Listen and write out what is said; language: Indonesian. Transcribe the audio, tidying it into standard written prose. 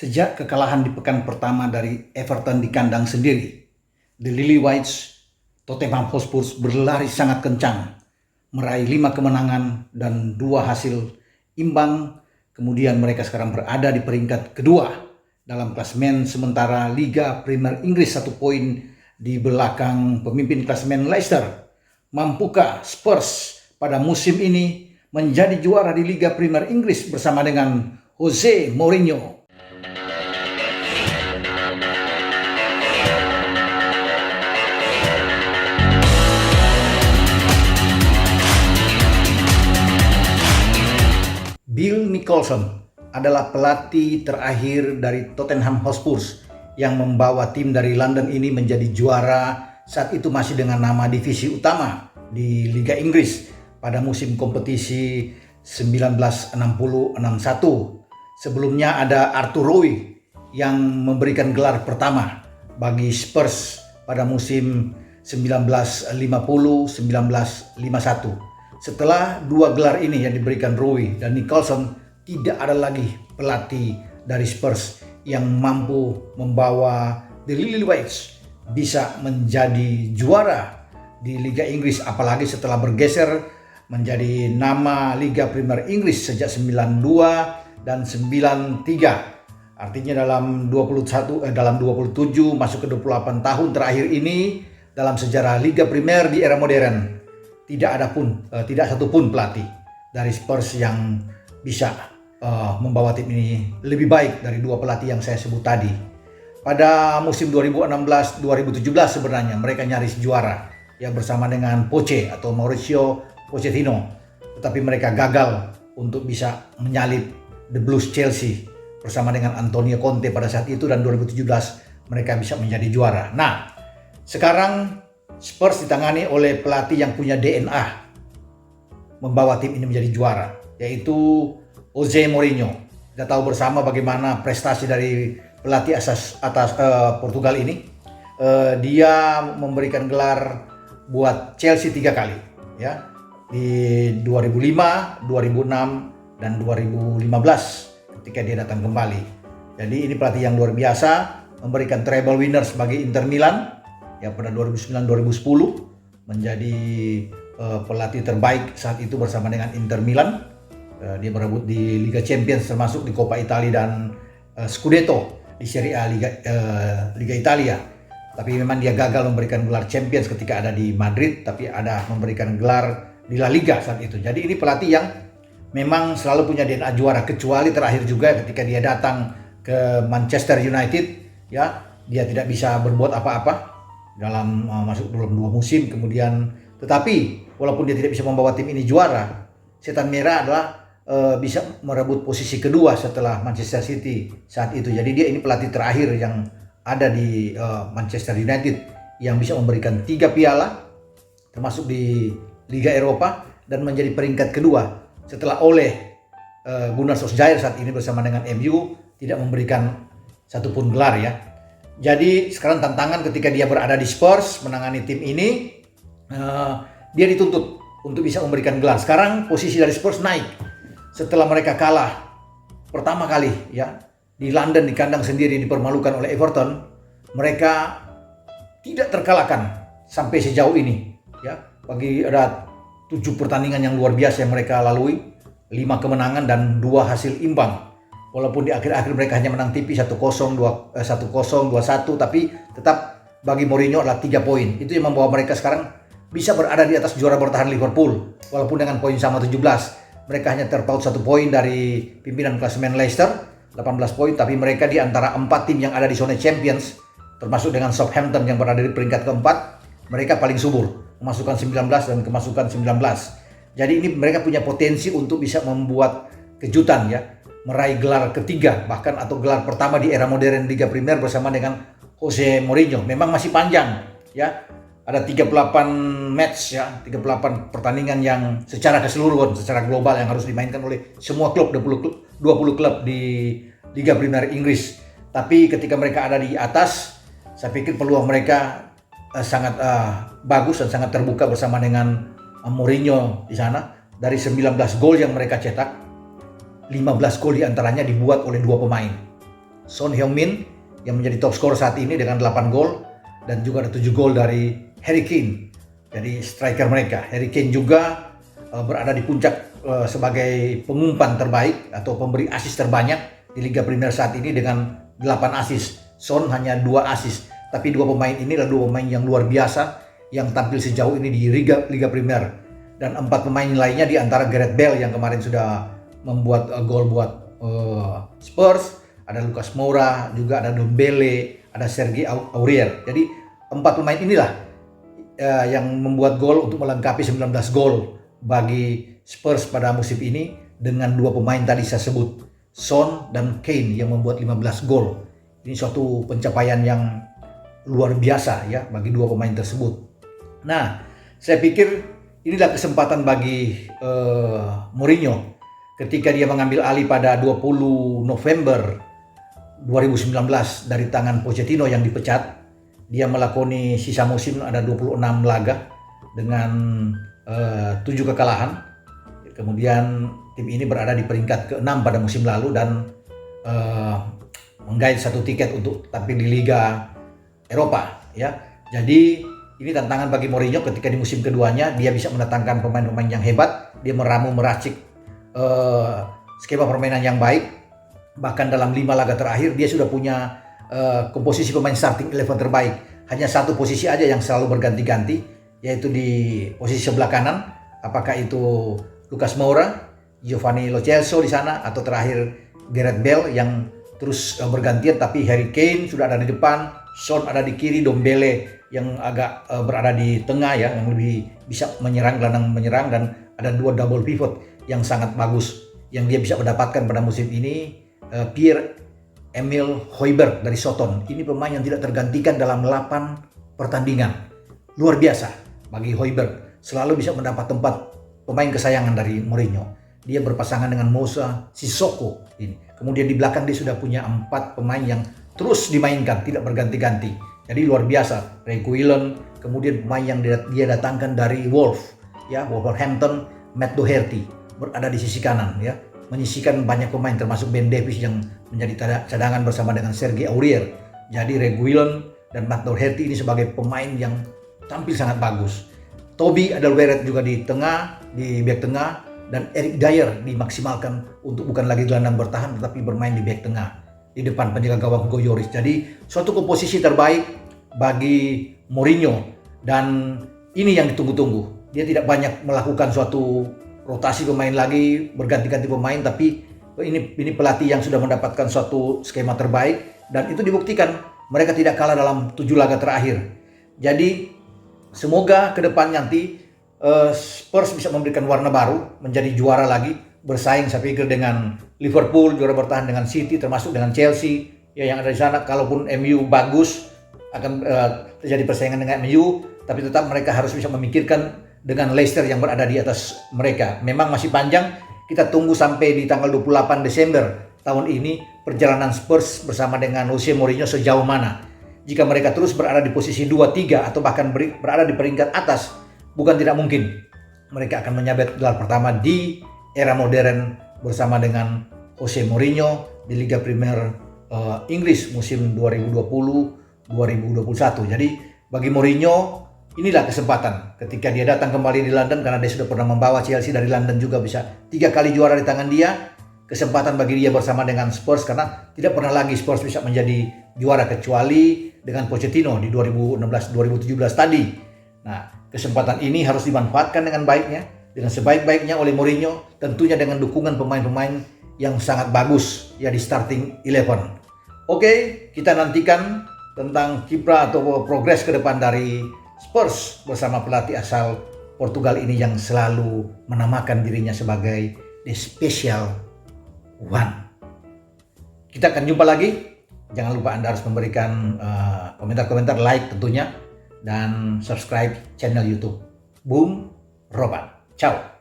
Sejak kekalahan di pekan pertama dari Everton di kandang sendiri, The Lily-Whites Tottenham Hotspur berlari sangat kencang, meraih 5 kemenangan dan 2 hasil imbang. Kemudian mereka sekarang berada di peringkat kedua dalam klasemen sementara Liga Premier Inggris, 1 poin di belakang pemimpin klasemen Leicester. Mampukah Spurs pada musim ini menjadi juara di Liga Premier Inggris bersama dengan Jose Mourinho? Bill Nicholson adalah pelatih terakhir dari Tottenham Hotspur yang membawa tim dari London ini menjadi juara saat itu masih dengan nama divisi utama di Liga Inggris pada musim kompetisi 1960-61. Sebelumnya ada Arthur Rowe yang memberikan gelar pertama bagi Spurs pada musim 1950-1951. Setelah 2 gelar ini yang diberikan Rowe dan Nicholson, tidak ada lagi pelatih dari Spurs yang mampu membawa The Lily-Whites bisa menjadi juara di Liga Inggris, apalagi setelah bergeser menjadi nama Liga Premier Inggris sejak 92 dan 93. Artinya dalam 27 masuk ke 28 tahun terakhir ini dalam sejarah Liga Premier di era modern, tidak satu pun pelatih dari Spurs yang bisa membawa tim ini lebih baik dari 2 pelatih yang saya sebut tadi. Pada musim 2016-2017 sebenarnya mereka nyaris juara ya bersama dengan Poche atau Mauricio Pochettino, tetapi mereka gagal untuk bisa menyalip The Blues Chelsea bersama dengan Antonio Conte pada saat itu, dan 2017 mereka bisa menjadi juara. Nah, sekarang Spurs ditangani oleh pelatih yang punya DNA membawa tim ini menjadi juara, yaitu Jose Mourinho. Kita tahu bersama bagaimana prestasi dari pelatih atas Portugal ini. Dia memberikan gelar buat Chelsea 3 kali, ya, di 2005, 2006, dan 2015 ketika dia datang kembali. Jadi ini pelatih yang luar biasa, memberikan treble winner sebagai Inter Milan. Ya, pada 2009-2010 menjadi pelatih terbaik saat itu bersama dengan Inter Milan. Dia merebut di Liga Champions termasuk di Coppa Italia dan Scudetto di Serie A Liga Italia. Tapi memang dia gagal memberikan gelar Champions ketika ada di Madrid, tapi ada memberikan gelar di La Liga saat itu. Jadi ini pelatih yang memang selalu punya DNA juara, kecuali terakhir juga ketika dia datang ke Manchester United, ya, dia tidak bisa berbuat apa-apa dalam masuk dalam 2 musim kemudian. Tetapi walaupun dia tidak bisa membawa tim ini juara, setan merah adalah bisa merebut posisi kedua setelah Manchester City saat itu. Jadi dia ini pelatih terakhir yang ada di Manchester United yang bisa memberikan 3 piala termasuk di Liga Eropa dan menjadi peringkat kedua setelah Gunnar Solskjaer saat ini bersama dengan MU tidak memberikan satupun gelar, ya. Jadi sekarang tantangan ketika dia berada di Spurs menangani tim ini, dia dituntut untuk bisa memberikan gelar. Sekarang posisi dari Spurs naik setelah mereka kalah pertama kali, ya, di London di kandang sendiri, dipermalukan oleh Everton. Mereka tidak terkalahkan sampai sejauh ini, ya. Ada 7 pertandingan yang luar biasa yang mereka lalui, 5 kemenangan dan 2 hasil imbang. Walaupun di akhir-akhir mereka hanya menang tipis 1-0, 2-1, tapi tetap bagi Mourinho adalah 3 poin. Itu yang membawa mereka sekarang bisa berada di atas juara bertahan Liverpool. Walaupun dengan poin sama 17, mereka hanya terpaut 1 poin dari pimpinan klasemen Leicester, 18 poin, tapi mereka di antara 4 tim yang ada di zona Champions, termasuk dengan Southampton yang berada di peringkat keempat, mereka paling subur, kemasukan 19 dan kemasukan 19. Jadi ini mereka punya potensi untuk bisa membuat kejutan, ya, meraih gelar ketiga bahkan atau gelar pertama di era modern Liga Premier bersama dengan Jose Mourinho. Memang masih panjang, ya. Ada 38 match, ya, 38 pertandingan yang secara keseluruhan, secara global yang harus dimainkan oleh semua klub, 20 klub di Liga Premier Inggris. Tapi ketika mereka ada di atas, saya pikir peluang mereka sangat bagus dan sangat terbuka bersama dengan Mourinho di sana. Dari 19 gol yang mereka cetak, 15 gol diantaranya dibuat oleh 2 pemain. Son Heung-min yang menjadi top skor saat ini dengan 8 gol, dan juga ada 7 gol dari Harry Kane. Jadi striker mereka. Harry Kane juga berada di puncak sebagai pengumpan terbaik atau pemberi assist terbanyak di Liga Premier saat ini dengan 8 assist. Son hanya 2 assist. Tapi dua pemain ini adalah dua pemain yang luar biasa yang tampil sejauh ini di Liga Premier. Dan 4 pemain lainnya di antara Gareth Bale yang kemarin sudah membuat gol buat Spurs, ada Lucas Moura, juga ada Dombele, ada Serge Aurier. Jadi 4 pemain inilah yang membuat gol untuk melengkapi 19 gol bagi Spurs pada musim ini, dengan 2 pemain tadi saya sebut, Son dan Kane, yang membuat 15 gol. Ini suatu pencapaian yang luar biasa ya bagi 2 pemain tersebut. Nah, saya pikir inilah kesempatan bagi Mourinho ketika dia mengambil alih pada 20 November 2019 dari tangan Pochettino yang dipecat. Dia melakoni sisa musim ada 26 laga dengan 7 kekalahan. Kemudian tim ini berada di peringkat ke-6 pada musim lalu dan menggait 1 tiket untuk tampil di Liga Eropa ya. Jadi ini tantangan bagi Mourinho ketika di musim keduanya dia bisa mendatangkan pemain-pemain yang hebat, dia meracik skema permainan yang baik. Bahkan dalam 5 laga terakhir dia sudah punya komposisi pemain starting 11 terbaik. Hanya 1 posisi aja yang selalu berganti-ganti, yaitu di posisi sebelah kanan. Apakah itu Lucas Moura, Giovanni Lo Celso di sana, atau terakhir Gareth Bale yang terus bergantian. Tapi Harry Kane sudah ada di depan, Son ada di kiri, Dombele yang agak berada di tengah ya, yang lebih bisa menyerang, gelandang menyerang, dan ada 2 double pivot yang sangat bagus yang dia bisa mendapatkan pada musim ini. Pierre-Emile Højbjerg dari Soton, ini pemain yang tidak tergantikan dalam 8 pertandingan. Luar biasa bagi Højbjerg, selalu bisa mendapat tempat pemain kesayangan dari Mourinho. Dia berpasangan dengan Moussa Sissoko ini. Kemudian di belakang dia sudah punya 4 pemain yang terus dimainkan, tidak berganti-ganti. Jadi luar biasa. Reguilon, kemudian pemain yang dia datangkan dari Wolverhampton, Matt Doherty berada di sisi kanan ya, menyisikan banyak pemain termasuk Ben Davies yang menjadi cadangan bersama dengan Serge Aurier. Jadi Reguilon dan Matt Doherty ini sebagai pemain yang tampil sangat bagus. Toby Alderweireld juga di tengah, di back tengah, dan Eric Dier dimaksimalkan untuk bukan lagi gelandang bertahan tetapi bermain di back tengah di depan penjaga gawang Hugo Lloris. Jadi suatu komposisi terbaik bagi Mourinho, dan ini yang ditunggu-tunggu. Dia tidak banyak melakukan suatu rotasi pemain lagi, berganti-ganti pemain, tapi ini pelatih yang sudah mendapatkan suatu skema terbaik, dan itu dibuktikan mereka tidak kalah dalam 7 laga terakhir. Jadi semoga ke depan nanti Spurs bisa memberikan warna baru, menjadi juara lagi, bersaing saya pikir dengan Liverpool, juara bertahan dengan City, termasuk dengan Chelsea ya yang ada di sana. Kalaupun MU bagus akan terjadi persaingan dengan MU, tapi tetap mereka harus bisa memikirkan dengan Leicester yang berada di atas mereka. Memang masih panjang, kita tunggu sampai di tanggal 28 Desember tahun ini perjalanan Spurs bersama dengan Jose Mourinho sejauh mana. Jika mereka terus berada di posisi 2-3 atau bahkan berada di peringkat atas, bukan tidak mungkin mereka akan menyabet gelar pertama di era modern bersama dengan Jose Mourinho di Liga Premier Inggris musim 2020-2021. Jadi bagi Mourinho inilah kesempatan ketika dia datang kembali di London, karena dia sudah pernah membawa Chelsea dari London juga bisa 3 kali juara di tangan dia. Kesempatan bagi dia bersama dengan Spurs, karena tidak pernah lagi Spurs bisa menjadi juara kecuali dengan Pochettino di 2016-2017 tadi. Nah, kesempatan ini harus dimanfaatkan dengan baiknya, dengan sebaik-baiknya oleh Mourinho, tentunya dengan dukungan pemain-pemain yang sangat bagus ya di starting 11. Oke, kita nantikan tentang kiprah atau progres ke depan dari Spurs bersama pelatih asal Portugal ini yang selalu menamakan dirinya sebagai The Special One. Kita akan jumpa lagi. Jangan lupa Anda harus memberikan komentar-komentar, like tentunya, dan subscribe channel YouTube Boom Roban. Ciao.